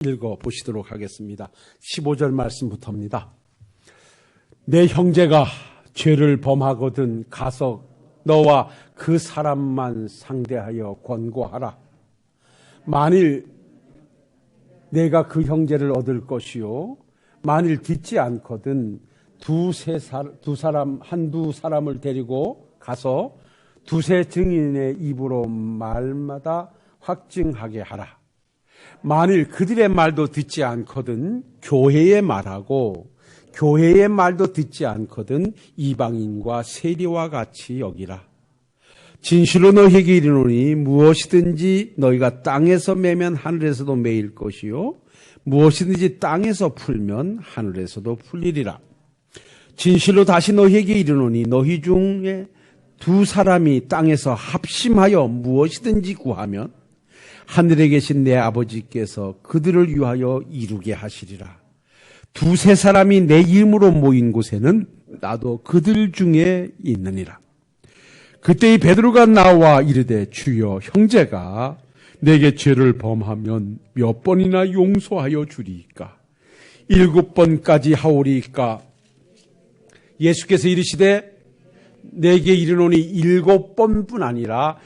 읽어보시도록 하겠습니다. 15절 말씀부터입니다. 내 형제가 죄를 범하거든 가서 너와 그 사람만 상대하여 권고하라. 만일 내가 그 형제를 얻을 것이요 만일 듣지 않거든 한두 사람을 데리고 가서 두세 증인의 입으로 말마다 확증하게 하라. 만일 그들의 말도 듣지 않거든 교회의 말하고 교회의 말도 듣지 않거든 이방인과 세리와 같이 여기라. 진실로 너희에게 이르노니 무엇이든지 너희가 땅에서 매면 하늘에서도 매일 것이요 무엇이든지 땅에서 풀면 하늘에서도 풀리리라. 진실로 다시 너희에게 이르노니 너희 중에 두 사람이 땅에서 합심하여 무엇이든지 구하면 하늘에 계신 내 아버지께서 그들을 위하여 이루게 하시리라. 두세 사람이 내 이름으로 모인 곳에는 나도 그들 중에 있느니라. 그때 이 베드로가 나와 이르되 주여 형제가 내게 죄를 범하면 몇 번이나 용서하여 주리이까? 7번까지 하오리이까? 예수께서 이르시되 내게 이르노니 7번뿐 아니라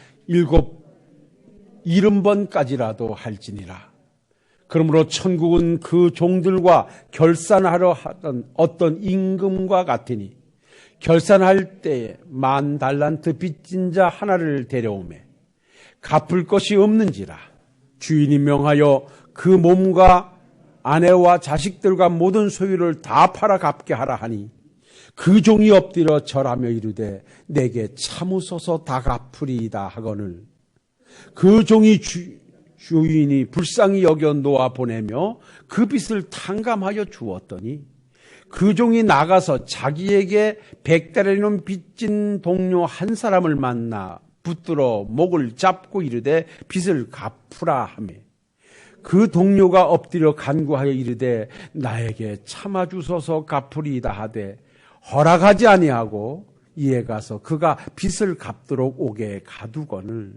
70번까지라도 할지니라. 그러므로 천국은 그 종들과 결산하러 하던 어떤 임금과 같으니 결산할 때에 10,000달란트 빚진 자 하나를 데려오매 갚을 것이 없는지라. 주인이 명하여 그 몸과 아내와 자식들과 모든 소유를 다 팔아 갚게 하라 하니 그 종이 엎드려 절하며 이르되 내게 참으소서 다 갚으리이다 하거늘 그 종이 주인이 불쌍히 여겨 놓아 보내며 그 빚을 탕감하여 주었더니 그 종이 나가서 자기에게 100데나리온 빚진 동료 한 사람을 만나 붙들어 목을 잡고 이르되 빚을 갚으라 하며 그 동료가 엎드려 간구하여 이르되 나에게 참아주소서 갚으리이다 하되 허락하지 아니하고 이에 가서 그가 빚을 갚도록 오게 가두거늘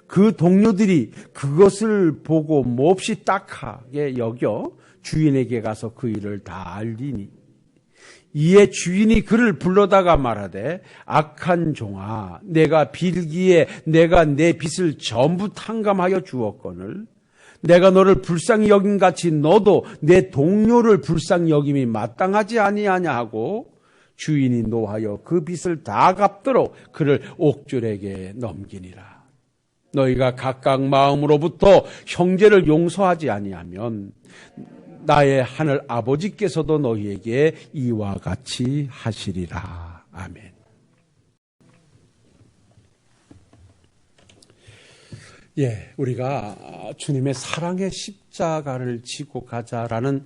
그 동료들이 그것을 보고 몹시 딱하게 여겨 주인에게 가서 그 일을 다 알리니 이에 주인이 그를 불러다가 말하되 악한 종아 내가 빌기에 내가 내 빚을 전부 탕감하여 주었거늘 내가 너를 불쌍히 여긴 같이 너도 내 동료를 불쌍히 여김이 마땅하지 아니하냐 하고 주인이 노하여 그 빚을 다 갚도록 그를 옥졸에게 넘기니라. 너희가 각각 마음으로부터 형제를 용서하지 아니하면 나의 하늘 아버지께서도 너희에게 이와 같이 하시리라. 아멘. 우리가 주님의 사랑의 십자가를 지고 가자라는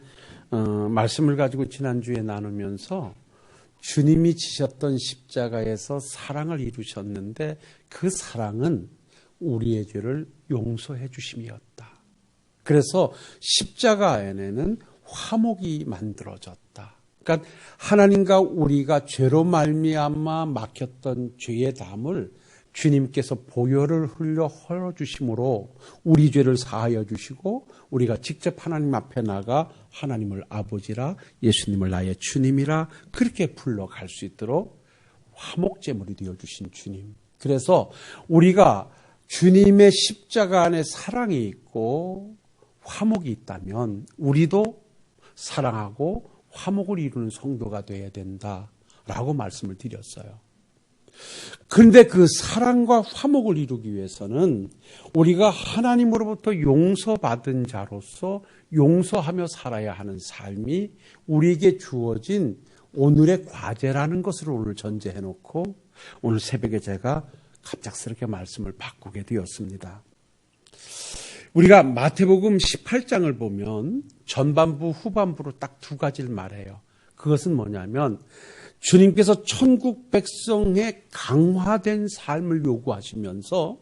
말씀을 가지고 지난주에 나누면서 주님이 지셨던 십자가에서 사랑을 이루셨는데 그 사랑은 우리의 죄를 용서해 주심이었다. 그래서 십자가 안에는 화목이 만들어졌다. 그러니까 하나님과 우리가 죄로 말미암아 막혔던 죄의 담을 주님께서 보혈을 흘려 헐어주심으로 우리 죄를 사하여 주시고 우리가 직접 하나님 앞에 나가 하나님을 아버지라 예수님을 나의 주님이라 그렇게 불러갈 수 있도록 화목제물이 되어주신 주님. 그래서 우리가 주님의 십자가 안에 사랑이 있고 화목이 있다면 우리도 사랑하고 화목을 이루는 성도가 되어야 된다라고 말씀을 드렸어요. 그런데 그 사랑과 화목을 이루기 위해서는 우리가 하나님으로부터 용서받은 자로서 용서하며 살아야 하는 삶이 우리에게 주어진 오늘의 과제라는 것을 오늘 전제해 놓고 오늘 새벽에 제가 갑작스럽게 말씀을 바꾸게 되었습니다. 우리가 마태복음 18장을 보면 전반부 후반부로 딱 두 가지를 말해요. 그것은 뭐냐면 주님께서 천국 백성의 강화된 삶을 요구하시면서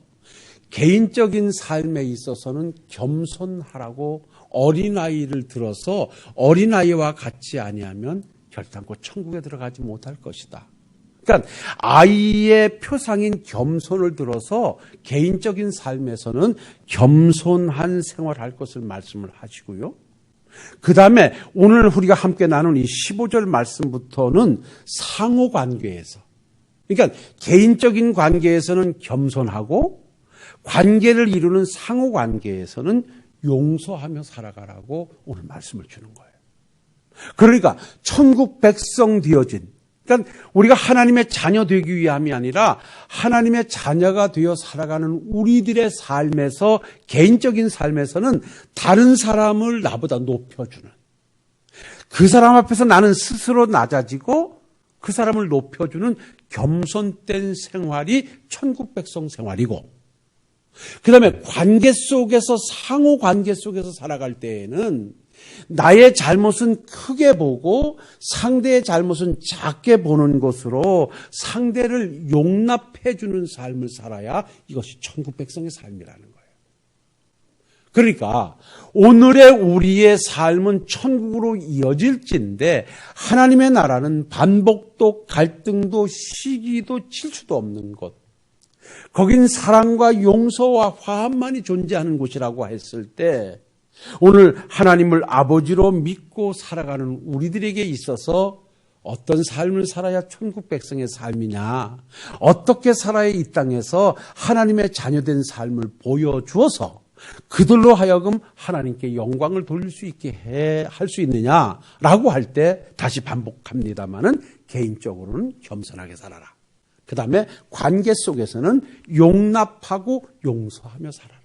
개인적인 삶에 있어서는 겸손하라고 어린아이를 들어서 어린아이와 같지 아니하면 결단코 천국에 들어가지 못할 것이다. 그러니까 아이의 표상인 겸손을 들어서 개인적인 삶에서는 겸손한 생활할 것을 말씀을 하시고요. 그 다음에 오늘 우리가 함께 나눈 이 15절 말씀부터는 상호 관계에서, 그러니까 개인적인 관계에서는 겸손하고 관계를 이루는 상호 관계에서는 용서하며 살아가라고 오늘 말씀을 주는 거예요. 그러니까 천국 백성 되어진, 그러니까 우리가 하나님의 자녀 되기 위함이 아니라 하나님의 자녀가 되어 살아가는 우리들의 삶에서, 개인적인 삶에서는 다른 사람을 나보다 높여주는, 그 사람 앞에서 나는 스스로 낮아지고 그 사람을 높여주는 겸손된 생활이 천국 백성 생활이고, 그 다음에 관계 속에서, 상호 관계 속에서 살아갈 때에는 나의 잘못은 크게 보고 상대의 잘못은 작게 보는 것으로 상대를 용납해 주는 삶을 살아야 이것이 천국 백성의 삶이라는 거예요. 그러니까 오늘의 우리의 삶은 천국으로 이어질진데 하나님의 나라는 반복도 갈등도 시기도 질투도 없는 곳, 거긴 사랑과 용서와 화합만이 존재하는 곳이라고 했을 때 오늘 하나님을 아버지로 믿고 살아가는 우리들에게 있어서 어떤 삶을 살아야 천국 백성의 삶이냐, 어떻게 살아야 이 땅에서 하나님의 자녀된 삶을 보여주어서 그들로 하여금 하나님께 영광을 돌릴 수 있게 할 수 있느냐라고 할 때 다시 반복합니다마는 개인적으로는 겸손하게 살아라. 그 다음에 관계 속에서는 용납하고 용서하며 살아라.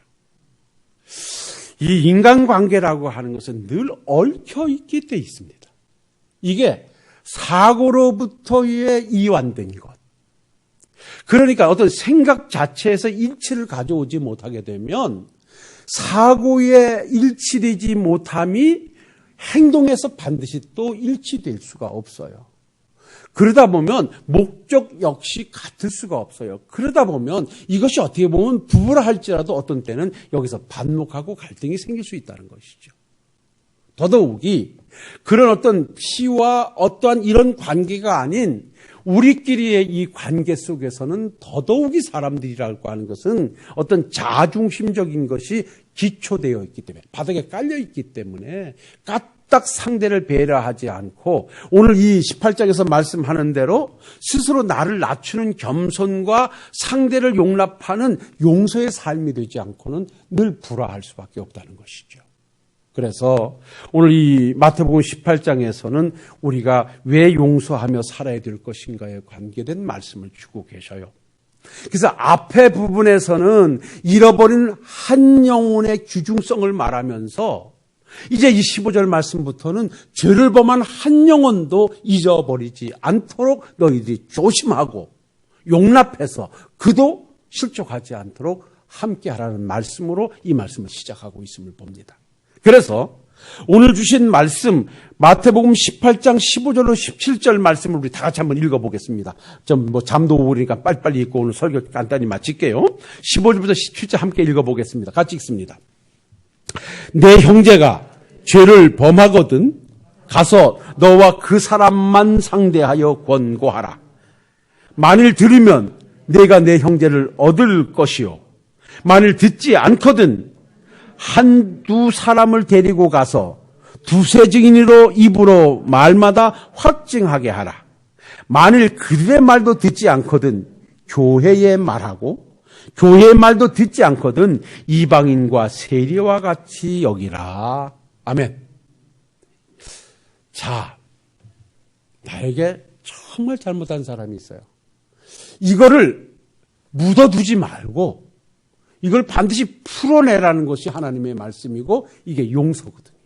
이 인간관계라고 하는 것은 늘 얽혀있게 돼 있습니다. 이게 사고로부터의 이완된 것. 그러니까 어떤 생각 자체에서 일치를 가져오지 못하게 되면 사고에 일치되지 못함이 행동에서 반드시 또 일치될 수가 없어요. 그러다 보면 목적 역시 같을 수가 없어요. 그러다 보면 이것이 어떻게 보면 부부라 할지라도 어떤 때는 여기서 반목하고 갈등이 생길 수 있다는 것이죠. 더더욱이 그런 어떤 피와 어떠한 이런 관계가 아닌 우리끼리의 이 관계 속에서는 더더욱이 사람들이라고 하는 것은 어떤 자중심적인 것이 기초되어 있기 때문에, 바닥에 깔려 있기 때문에 딱 상대를 배려하지 않고 오늘 이 18장에서 말씀하는 대로 스스로 나를 낮추는 겸손과 상대를 용납하는 용서의 삶이 되지 않고는 늘 불화할 수밖에 없다는 것이죠. 그래서 오늘 이 마태복음 18장에서는 우리가 왜 용서하며 살아야 될 것인가에 관계된 말씀을 주고 계셔요. 그래서 앞에 부분에서는 잃어버린 한 영혼의 귀중성을 말하면서 이제 이 15절 말씀부터는 죄를 범한 한 영혼도 잊어버리지 않도록 너희들이 조심하고 용납해서 그도 실족하지 않도록 함께하라는 말씀으로 이 말씀을 시작하고 있음을 봅니다. 그래서 오늘 주신 말씀 마태복음 18장 15절로 17절 말씀을 우리 다 같이 한번 읽어보겠습니다. 잠도 오고 그러니까 빨리빨리 읽고 오늘 설교 간단히 마칠게요. 15절부터 17절 함께 읽어보겠습니다. 같이 읽습니다. 내 형제가 죄를 범하거든 가서 너와 그 사람만 상대하여 권고하라. 만일 들으면 내가 내 형제를 얻을 것이요, 만일 듣지 않거든 한두 사람을 데리고 가서 두세 증인으로 입으로 말마다 확증하게 하라. 만일 그들의 말도 듣지 않거든 교회의 말하고, 교회의 말도 듣지 않거든 이방인과 세리와 같이 여기라. 아멘. 자, 나에게 정말 잘못한 사람이 있어요. 이거를 묻어두지 말고 이걸 반드시 풀어내라는 것이 하나님의 말씀이고 이게 용서거든요.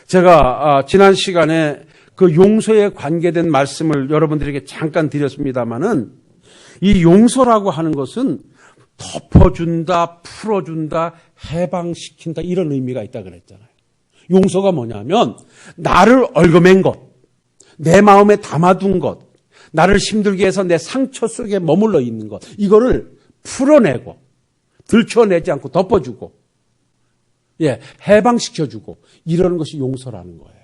제가 지난 시간에 그 용서에 관계된 말씀을 여러분들에게 잠깐 드렸습니다마는 이 용서라고 하는 것은 덮어준다, 풀어준다, 해방시킨다 이런 의미가 있다 그랬잖아요. 용서가 뭐냐면 나를 얽어맨 것, 내 마음에 담아둔 것, 나를 힘들게 해서 내 상처 속에 머물러 있는 것, 이거를 풀어내고 들춰내지 않고 덮어주고 해방시켜주고 이러는 것이 용서라는 거예요.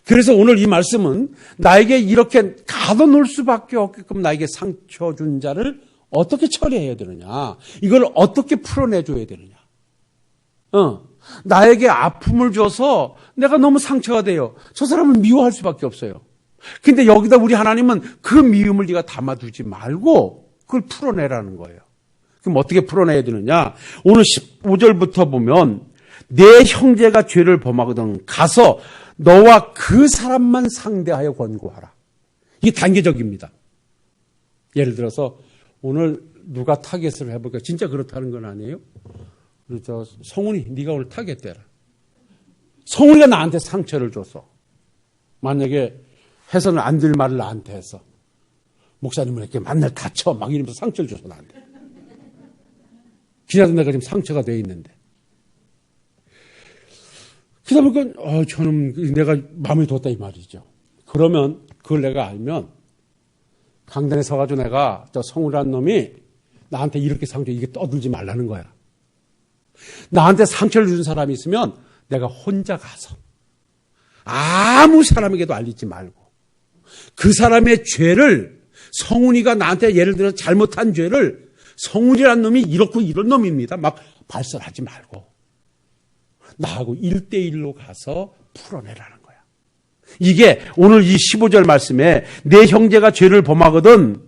그래서 오늘 이 말씀은 나에게 이렇게 가둬놓을 수밖에 없게끔 나에게 상처 준 자를 어떻게 처리해야 되느냐, 이걸 어떻게 풀어내줘야 되느냐. 나에게 아픔을 줘서 내가 너무 상처가 돼요. 저 사람을 미워할 수밖에 없어요. 근데 여기다 우리 하나님은 그 미움을 네가 담아두지 말고 그걸 풀어내라는 거예요. 그럼 어떻게 풀어내야 되느냐? 오늘 15절부터 보면 내 형제가 죄를 범하거든 가서 너와 그 사람만 상대하여 권고하라. 이게 단계적입니다. 예를 들어서 오늘 누가 타겟을 해볼까? 진짜 그렇다는 건 아니에요? 우리 성훈이 네가 오늘 타겟대라. 성훈이가 나한테 상처를 줬어. 만약에 해서는 안 될 말을 나한테 해서 목사님은 이렇게 만날 다쳐 막 이러면서 상처를 줘서 나한테. 기자도 내가 지금 상처가 돼 있는데. 그러다 보니까 저는 내가 마음에 뒀다 이 말이죠. 그러면 그걸 내가 알면 강단에 서가지고 내가 저 성우라는 놈이 나한테 이렇게 상처 이게 떠들지 말라는 거야. 나한테 상처를 준 사람이 있으면 내가 혼자 가서 아무 사람에게도 알리지 말고 그 사람의 죄를 성훈이가 나한테 예를 들어 잘못한 죄를 성훈이라는 놈이 이렇고 이런 놈입니다. 막 발설하지 말고 나하고 1대1로 가서 풀어내라는 거야. 이게 오늘 이 15절 말씀에 내 형제가 죄를 범하거든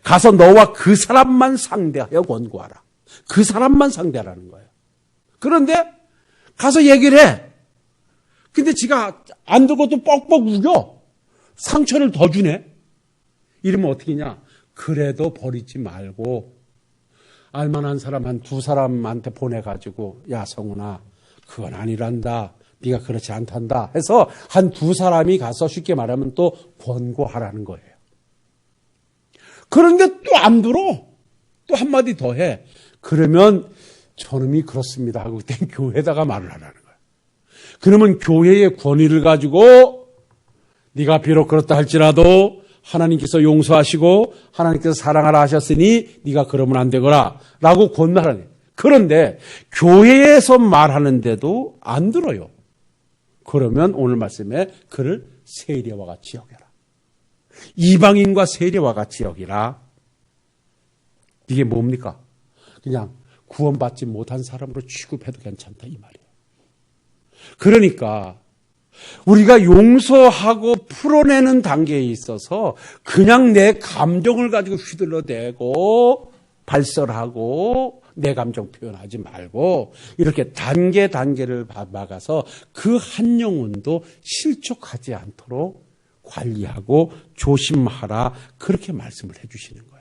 가서 너와 그 사람만 상대하여 권고하라. 그 사람만 상대하라는 거예요. 그런데 가서 얘기를 해. 근데 지가 안 듣고 또 뻑뻑 우겨. 상처를 더 주네. 이러면 어떻게 하냐. 그래도 버리지 말고 알만한 사람 한 두 사람한테 보내가지고 야 성훈아 그건 아니란다. 네가 그렇지 않단다 해서 한 두 사람이 가서 쉽게 말하면 또 권고하라는 거예요. 그런데 또 안 들어. 또 한마디 더 해. 그러면 저놈이 그렇습니다 하고 그때 교회에다가 말을 하라는 거예요. 그러면 교회의 권위를 가지고 네가 비록 그렇다 할지라도 하나님께서 용서하시고 하나님께서 사랑하라 하셨으니 네가 그러면 안 되거라 라고 권하라는 거예요. 그런데 교회에서 말하는데도 안 들어요. 그러면 오늘 말씀에 그를 세리와 같이 여겨라. 이방인과 세리와 같이 여기라. 이게 뭡니까? 그냥 구원받지 못한 사람으로 취급해도 괜찮다 이 말이에요. 그러니까 우리가 용서하고 풀어내는 단계에 있어서 그냥 내 감정을 가지고 휘둘러대고 발설하고 내 감정 표현하지 말고 이렇게 단계를 밟아가서 그 한 영혼도 실족하지 않도록 관리하고 조심하라 그렇게 말씀을 해주시는 거예요.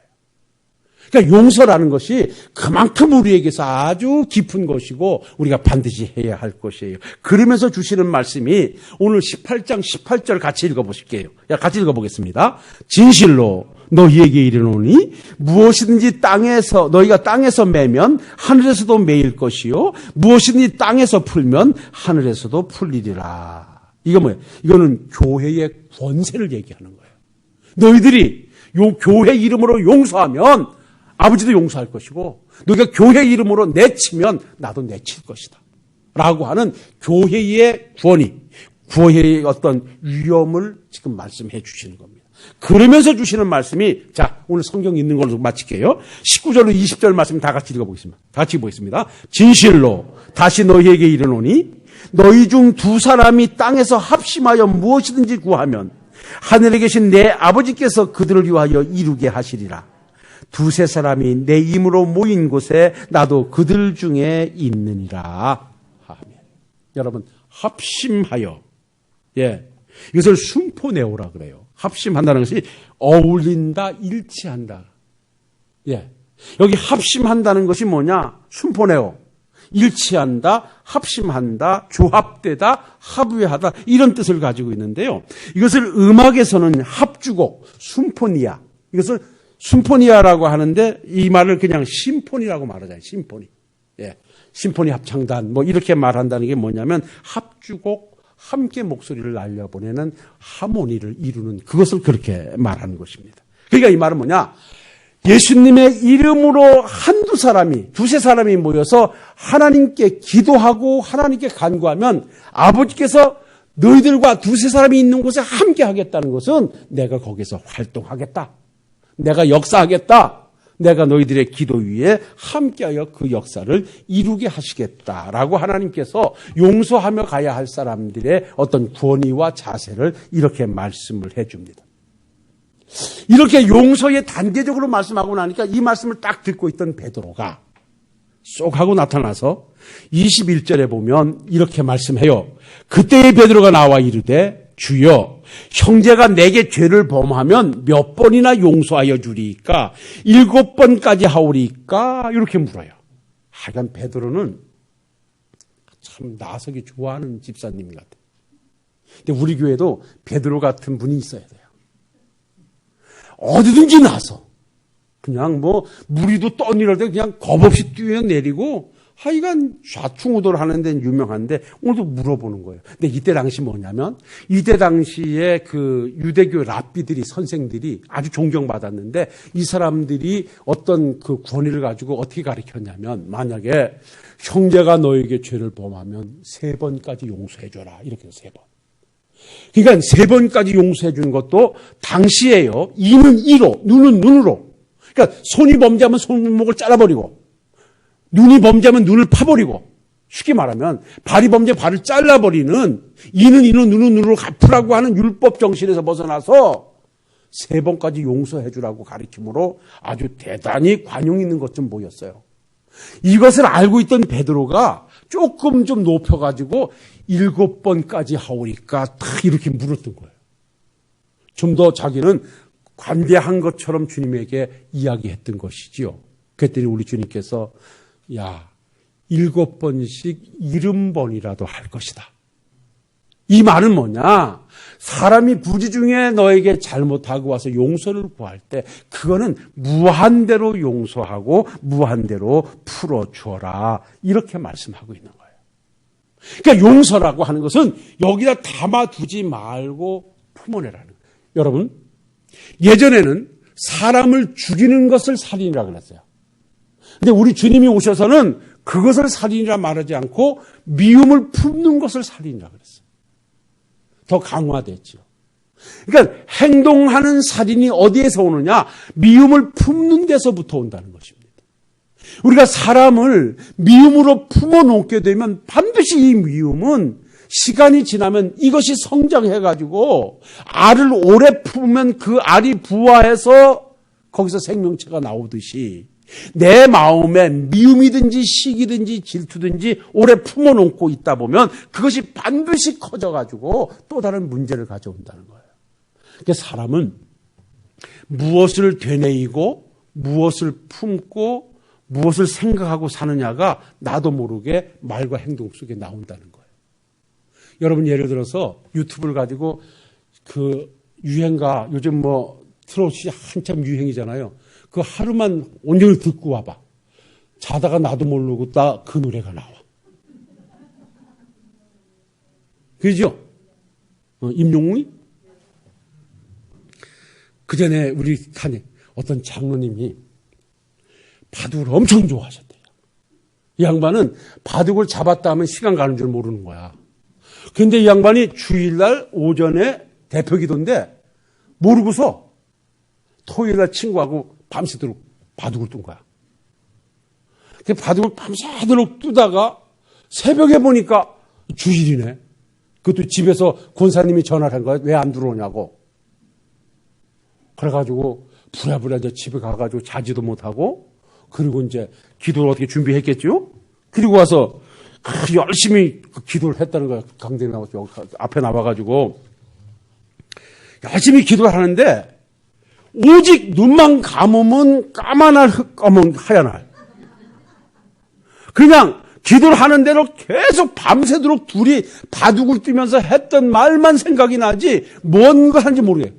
그러니까 용서라는 것이 그만큼 우리에게서 아주 깊은 것이고 우리가 반드시 해야 할 것이에요. 그러면서 주시는 말씀이 오늘 18장 18절 같이 읽어보실게요. 같이 읽어보겠습니다. 진실로 너희에게 이르노니 무엇이든지 땅에서 너희가 땅에서 매면 하늘에서도 매일 것이요 무엇이든지 땅에서 풀면 하늘에서도 풀리리라. 이거 뭐예요? 이거는 교회의 권세를 얘기하는 거예요. 너희들이 교회 이름으로 용서하면 아버지도 용서할 것이고 너희가 교회 이름으로 내치면 나도 내칠 것이다 라고 하는 교회의 권위, 교회의 어떤 위엄을 지금 말씀해 주시는 겁니다. 그러면서 주시는 말씀이 자 오늘 성경 있는 걸로 마칠게요. 19절로 20절 말씀 다 같이 읽어보겠습니다. 같이 보겠습니다. 진실로 다시 너희에게 이르노니 너희 중 두 사람이 땅에서 합심하여 무엇이든지 구하면 하늘에 계신 내 아버지께서 그들을 위하여 이루게 하시리라. 두세 사람이 내 이름으로 모인 곳에 나도 그들 중에 있느니라. 아멘. 여러분 합심하여 이것을 순포네오라 그래요. 합심한다는 것이 어울린다, 일치한다. 여기 합심한다는 것이 뭐냐? 순포네오. 일치한다, 합심한다, 조합되다, 합의하다 이런 뜻을 가지고 있는데요. 이것을 음악에서는 합주곡, 순포니아 이것을 순포니아라고 하는데 이 말을 그냥 심포니라고 말하잖아요. 심포니. 심포니 합창단 뭐 이렇게 말한다는 게 뭐냐면 합주곡 함께 목소리를 날려보내는 하모니를 이루는 그것을 그렇게 말하는 것입니다. 그러니까 이 말은 뭐냐? 예수님의 이름으로 한두 사람이, 두세 사람이 모여서 하나님께 기도하고 하나님께 간구하면 아버지께서 너희들과 두세 사람이 있는 곳에 함께 하겠다는 것은 내가 거기서 활동하겠다. 내가 역사하겠다. 내가 너희들의 기도 위에 함께하여 그 역사를 이루게 하시겠다라고 하나님께서 용서하며 가야 할 사람들의 어떤 권위와 자세를 이렇게 말씀을 해줍니다. 이렇게 용서에 단계적으로 말씀하고 나니까 이 말씀을 딱 듣고 있던 베드로가 쏙 하고 나타나서 21절에 보면 이렇게 말씀해요. 그때의 베드로가 나와 이르되 주여 형제가 내게 죄를 범하면 몇 번이나 용서하여 주리까 7번까지 하오리까 이렇게 물어요. 하여간 베드로는 참 나서기 좋아하는 집사님 같아요. 근데 우리 교회도 베드로 같은 분이 있어야 돼요. 어디든지 나서 그냥 뭐 무리도 떠내릴 때 그냥 겁없이 뛰어내리고 하여간 좌충우돌 하는 데는 유명한데 오늘도 물어보는 거예요. 근데 이때 당시 뭐냐면 이때 당시에 그 유대교 랍비들이 선생들이 아주 존경받았는데 이 사람들이 어떤 그 권위를 가지고 어떻게 가르쳤냐면 만약에 형제가 너에게 죄를 범하면 3번까지 용서해 줘라. 이렇게 해서 3번. 그러니까 3번까지 용서해 주는 것도 당시에요. 이는 이로, 눈은 눈으로. 그러니까 손이 범죄하면 손목을 잘라버리고 눈이 범죄하면 눈을 파버리고 쉽게 말하면 발이 범죄하면 발을 잘라버리는 이는 이는 눈은 눈으로 갚으라고 하는 율법 정신에서 벗어나서 3번까지 용서해 주라고 가르침으로 아주 대단히 관용 있는 것 좀 보였어요. 이것을 알고 있던 베드로가 조금 좀 높여가지고 7번까지 하오리까 딱 이렇게 물었던 거예요. 좀 더 자기는 관대한 것처럼 주님에게 이야기했던 것이지요. 그랬더니 우리 주님께서 야, 7번씩 70번이라도 할 것이다. 이 말은 뭐냐? 사람이 부지 중에 너에게 잘못하고 와서 용서를 구할 때 그거는 무한대로 용서하고 무한대로 풀어주어라. 이렇게 말씀하고 있는 거예요. 그러니까 용서라고 하는 것은 여기다 담아두지 말고 품어내라는 거예요. 여러분, 예전에는 사람을 죽이는 것을 살인이라고 그랬어요. 근데 우리 주님이 오셔서는 그것을 살인이라 말하지 않고 미움을 품는 것을 살인이라고 그랬어요. 더 강화됐죠. 그러니까 행동하는 살인이 어디에서 오느냐? 미움을 품는 데서부터 온다는 것입니다. 우리가 사람을 미움으로 품어놓게 되면 반드시 이 미움은 시간이 지나면 이것이 성장해가지고 알을 오래 품으면 그 알이 부화해서 거기서 생명체가 나오듯이 내 마음에 미움이든지 시기든지 질투든지 오래 품어놓고 있다 보면 그것이 반드시 커져가지고 또 다른 문제를 가져온다는 거예요. 그러니까 사람은 무엇을 되뇌이고 무엇을 품고 무엇을 생각하고 사느냐가 나도 모르게 말과 행동 속에 나온다는 거예요. 여러분 예를 들어서 유튜브를 가지고 그 유행가 요즘 뭐 트롯이 한참 유행이잖아요. 그 하루만 온전히 듣고 와봐. 자다가 나도 모르고 그 노래가 나와. 그죠? 임영웅이? 그 전에 우리 칸에 어떤 장로님이 바둑을 엄청 좋아하셨대요. 이 양반은 바둑을 잡았다 하면 시간 가는 줄 모르는 거야. 그런데 이 양반이 주일날 오전에 대표 기도인데 모르고서 토요일날 친구하고 밤새도록 바둑을 둔 거야. 그 바둑을 밤새도록 두다가 새벽에 보니까 주일이네. 그것도 집에서 권사님이 전화를 한 거야. 왜 안 들어오냐고. 그래가지고 부랴부랴 이제 집에 가가지고 자지도 못하고 그리고 이제 기도를 어떻게 준비했겠죠? 그리고 와서 열심히 기도를 했다는 거야. 강당에 나와서 앞에 나와가지고 열심히 기도를 하는데 오직 눈만 감으면 까만 알, 검은 하얀 알. 그냥 기도를 하는 대로 계속 밤새도록 둘이 바둑을 뛰면서 했던 말만 생각이 나지 뭔 거 하는지 모르겠어요.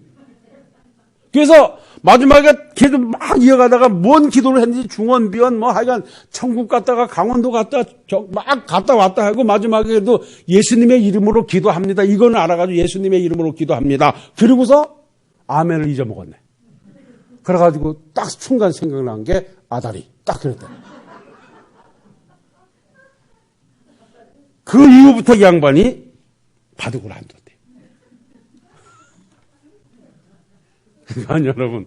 그래서 마지막에 계속 막 이어가다가 뭔 기도를 했는지 중원, 비원, 뭐 하여간 천국 갔다가 강원도 갔다 막 갔다 왔다 하고 마지막에도 예수님의 이름으로 기도합니다. 이거는 알아가지고 예수님의 이름으로 기도합니다. 그리고서 아멘을 잊어먹었네. 그래가지고 딱 순간 생각난 게 아다리. 딱 그랬다. 그 이후부터 이 양반이 바둑을 안 뒀대. 그러니까 여러분,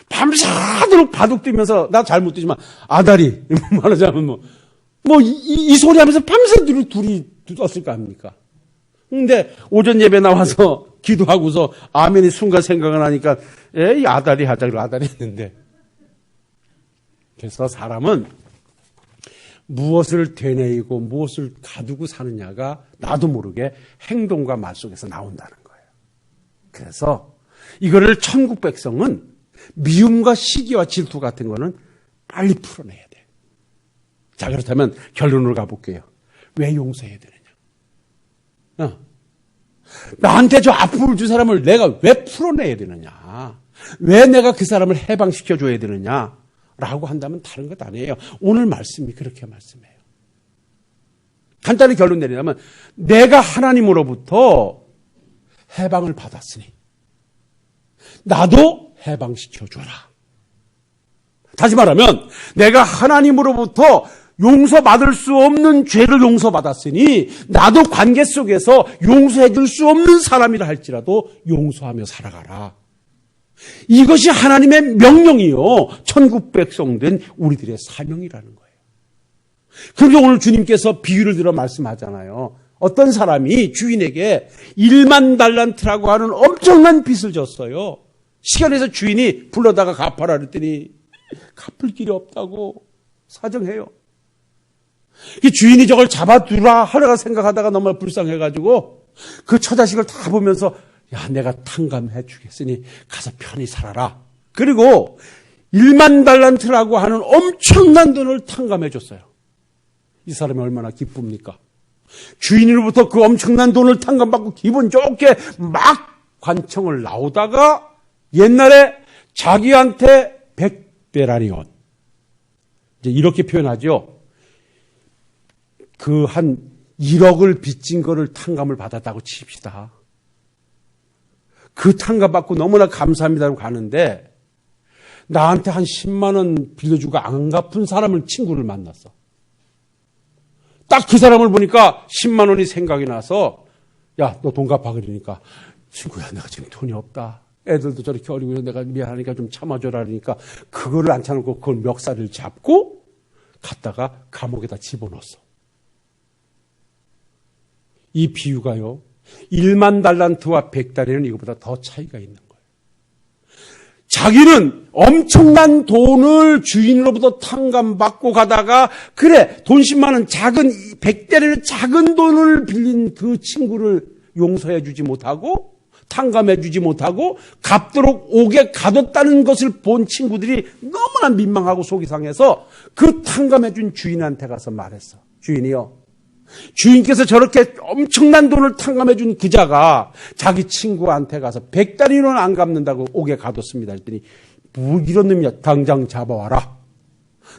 밤새도록 바둑 뛰면서, 나 잘못 뛰지만, 아다리, 말하자면 이 소리 하면서 밤새도록 둘이 떴을 거 아닙니까? 근데 오전 예배 나와서 기도하고서 아멘이 순간 생각을 하니까, 에이, 아다리 했는데. 그래서 사람은 무엇을 되뇌이고 무엇을 가두고 사느냐가 나도 모르게 행동과 말 속에서 나온다는 거예요. 그래서 이거를 천국 백성은 미움과 시기와 질투 같은 거는 빨리 풀어내야 돼. 자, 그렇다면 결론으로 가볼게요. 왜 용서해야 되느냐? 나한테 저 아픔을 준 사람을 내가 왜 풀어내야 되느냐? 왜 내가 그 사람을 해방시켜줘야 되느냐? 라고 한다면 다른 것 아니에요. 오늘 말씀이 그렇게 말씀해요. 간단히 결론 내리자면 내가 하나님으로부터 해방을 받았으니 나도 해방시켜줘라. 다시 말하면 내가 하나님으로부터 용서받을 수 없는 죄를 용서받았으니 나도 관계 속에서 용서해 줄 수 없는 사람이라 할지라도 용서하며 살아가라. 이것이 하나님의 명령이요. 천국 백성된 우리들의 사명이라는 거예요. 그래서 오늘 주님께서 비유를 들어 말씀하잖아요. 어떤 사람이 주인에게 1만 달란트라고 하는 엄청난 빚을 졌어요. 시간에서 주인이 불러다가 갚아라 그랬더니 갚을 길이 없다고 사정해요. 주인이 저걸 잡아두라 하려고 생각하다가 너무 불쌍해가지고 그 처자식을 다 보면서 야, 내가 탕감해 주겠으니 가서 편히 살아라. 그리고 1만 달란트라고 하는 엄청난 돈을 탕감해 줬어요. 이 사람이 얼마나 기쁩니까? 주인으로부터 그 엄청난 돈을 탕감받고 기분 좋게 막 관청을 나오다가 옛날에 자기한테 100데나리온 이제 이렇게 표현하죠. 그 한 1억을 빚진 거를 탕감을 받았다고 칩시다. 그 탕감받고 너무나 감사합니다라고 가는데 나한테 한 10만 원 빌려주고 안 갚은 사람을 친구를 만났어. 딱 그 사람을 보니까 10만 원이 생각이 나서 야, 너 돈 갚아 그러니까 친구야 내가 지금 돈이 없다. 애들도 저렇게 어리고 내가 미안하니까 좀 참아줘라 그러니까 그거를 안 참고 그걸 멱살을 잡고 갔다가 감옥에다 집어넣었어. 이 비유가요. 1만 달란트와 100달러는 이거보다 더 차이가 있는 거예요. 자기는 엄청난 돈을 주인으로부터 탕감받고 가다가 그래 돈 10만 원 작은 100달러는 작은 돈을 빌린 그 친구를 용서해 주지 못하고 탕감해 주지 못하고 갚도록 옥에 가뒀다는 것을 본 친구들이 너무나 민망하고 속이 상해서 그 탕감해 준 주인한테 가서 말했어. 주인이요. 주인께서 저렇게 엄청난 돈을 탕감해 준 그자가 자기 친구한테 가서 100달러는 안 갚는다고 옥에 가뒀습니다. 했더니 뭐 이런 놈이야. 당장 잡아와라.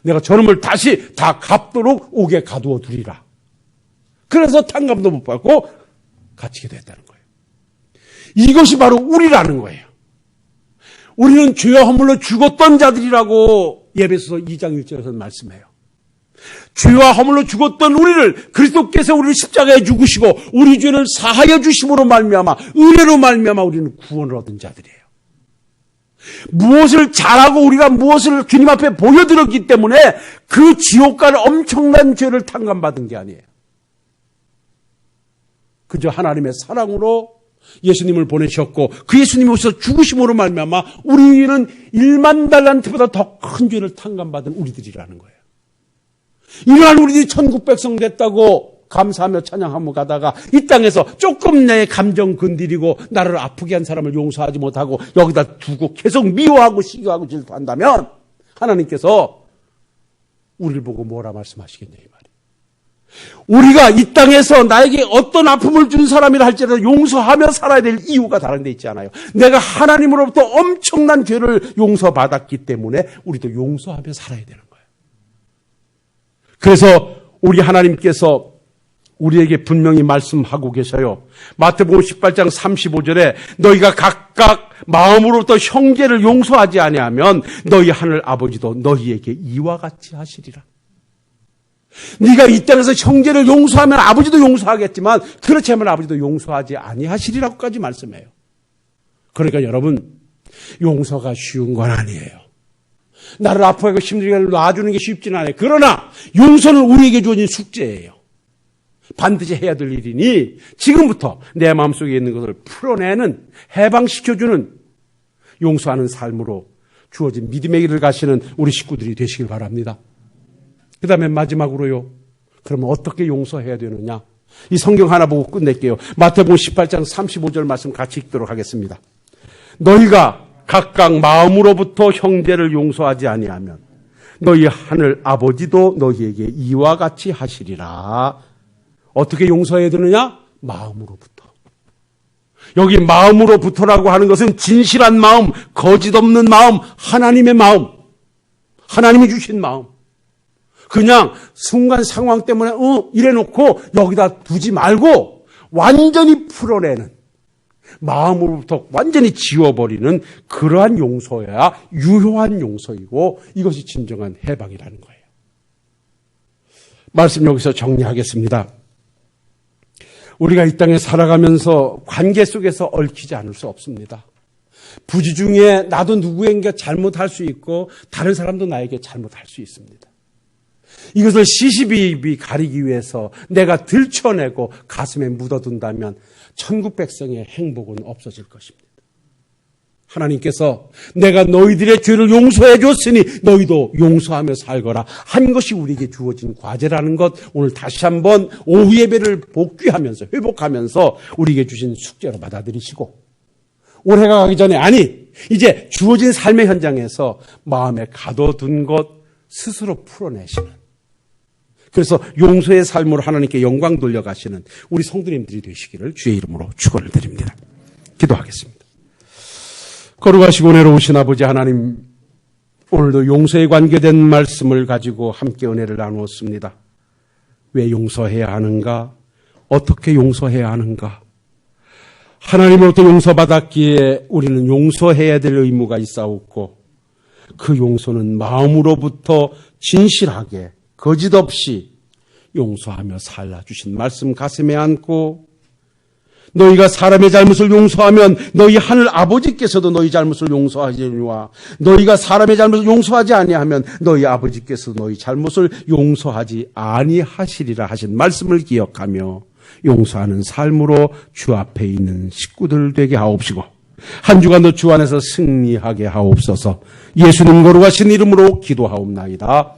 내가 저놈을 다시 다 갚도록 옥에 가두어 두리라. 그래서 탕감도 못 받고 갇히게 됐다는 거예요. 이것이 바로 우리라는 거예요. 우리는 죄와 허물로 죽었던 자들이라고 에베소서 2장 1절에서 말씀해요. 죄와 허물로 죽었던 우리를 그리스도께서 우리를 십자가에 죽으시고 우리 죄를 사하여 주심으로 말미암아 은혜로 말미암아 우리는 구원을 얻은 자들이에요. 무엇을 잘하고 우리가 무엇을 주님 앞에 보여드렸기 때문에 그 지옥 갈 엄청난 죄를 탕감받은 게 아니에요. 그저 하나님의 사랑으로 예수님을 보내셨고 그 예수님이 오셔서 죽으심으로 말미암아 우리는 1만 달란트보다 더 큰 죄를 탕감받은 우리들이라는 거예요. 이러한 우리들이 천국 백성 됐다고 감사하며 찬양하며 가다가 이 땅에서 조금 내 감정 건드리고 나를 아프게 한 사람을 용서하지 못하고 여기다 두고 계속 미워하고 시기하고 질투한다면 하나님께서 우리를 보고 뭐라 말씀하시겠냐 이 말이에요. 우리가 이 땅에서 나에게 어떤 아픔을 준 사람이라 할지라도 용서하며 살아야 될 이유가 다른 데 있지 않아요. 내가 하나님으로부터 엄청난 죄를 용서받았기 때문에 우리도 용서하며 살아야 되는 거예요. 그래서 우리 하나님께서 우리에게 분명히 말씀하고 계셔요. 마태복음 18장 35절에 너희가 각각 마음으로부터 형제를 용서하지 아니하면 너희 하늘 아버지도 너희에게 이와 같이 하시리라. 네가 이 땅에서 형제를 용서하면 아버지도 용서하겠지만 그렇지 않으면 아버지도 용서하지 아니하시리라고까지 말씀해요. 그러니까 여러분 용서가 쉬운 건 아니에요. 나를 아프고 힘들게 놔주는 게 쉽지는 않아요. 그러나 용서는 우리에게 주어진 숙제예요. 반드시 해야 될 일이니 지금부터 내 마음속에 있는 것을 풀어내는, 해방시켜주는, 용서하는 삶으로 주어진 믿음의 길을 가시는 우리 식구들이 되시길 바랍니다. 그 다음에 마지막으로요. 그러면 어떻게 용서해야 되느냐? 이 성경 하나 보고 끝낼게요. 마태복음 18장 35절 말씀 같이 읽도록 하겠습니다. 너희가 각각 마음으로부터 형제를 용서하지 아니하면 너희 하늘 아버지도 너희에게 이와 같이 하시리라. 어떻게 용서해야 되느냐? 마음으로부터. 여기 마음으로부터라고 하는 것은 진실한 마음, 거짓 없는 마음, 하나님의 마음, 하나님이 주신 마음. 그냥 순간 상황 때문에 이래놓고 여기다 두지 말고 완전히 풀어내는, 마음으로부터 완전히 지워버리는 그러한 용서야 유효한 용서이고 이것이 진정한 해방이라는 거예요. 말씀 여기서 정리하겠습니다. 우리가 이 땅에 살아가면서 관계 속에서 얽히지 않을 수 없습니다. 부지 중에 나도 누구에게 잘못할 수 있고 다른 사람도 나에게 잘못할 수 있습니다. 이것을 시시비비 가리기 위해서 내가 들춰내고 가슴에 묻어둔다면 천국 백성의 행복은 없어질 것입니다. 하나님께서 내가 너희들의 죄를 용서해 줬으니 너희도 용서하며 살거라 한 것이 우리에게 주어진 과제라는 것, 오늘 다시 한번 오후 예배를 복귀하면서 회복하면서 우리에게 주신 숙제로 받아들이시고, 올해가 가기 전에, 아니 이제 주어진 삶의 현장에서 마음에 가둬둔 것 스스로 풀어내시는, 그래서 용서의 삶으로 하나님께 영광 돌려가시는 우리 성도님들이 되시기를 주의 이름으로 축원을 드립니다. 기도하겠습니다. 거룩하시고 은혜로우신 아버지 하나님, 오늘도 용서에 관계된 말씀을 가지고 함께 은혜를 나누었습니다. 왜 용서해야 하는가? 어떻게 용서해야 하는가? 하나님으로부터 용서받았기에 우리는 용서해야 될 의무가 있사옵고, 그 용서는 마음으로부터 진실하게 거짓 없이 용서하며 살아주신 말씀 가슴에 안고, 너희가 사람의 잘못을 용서하면 너희 하늘 아버지께서도 너희 잘못을 용서하시리와 너희가 사람의 잘못을 용서하지 아니하면 너희 아버지께서 너희 잘못을 용서하지 아니하시리라 하신 말씀을 기억하며 용서하는 삶으로 주 앞에 있는 식구들 되게 하옵시고, 한 주간도 주 안에서 승리하게 하옵소서. 예수님 거룩하신 이름으로 기도하옵나이다.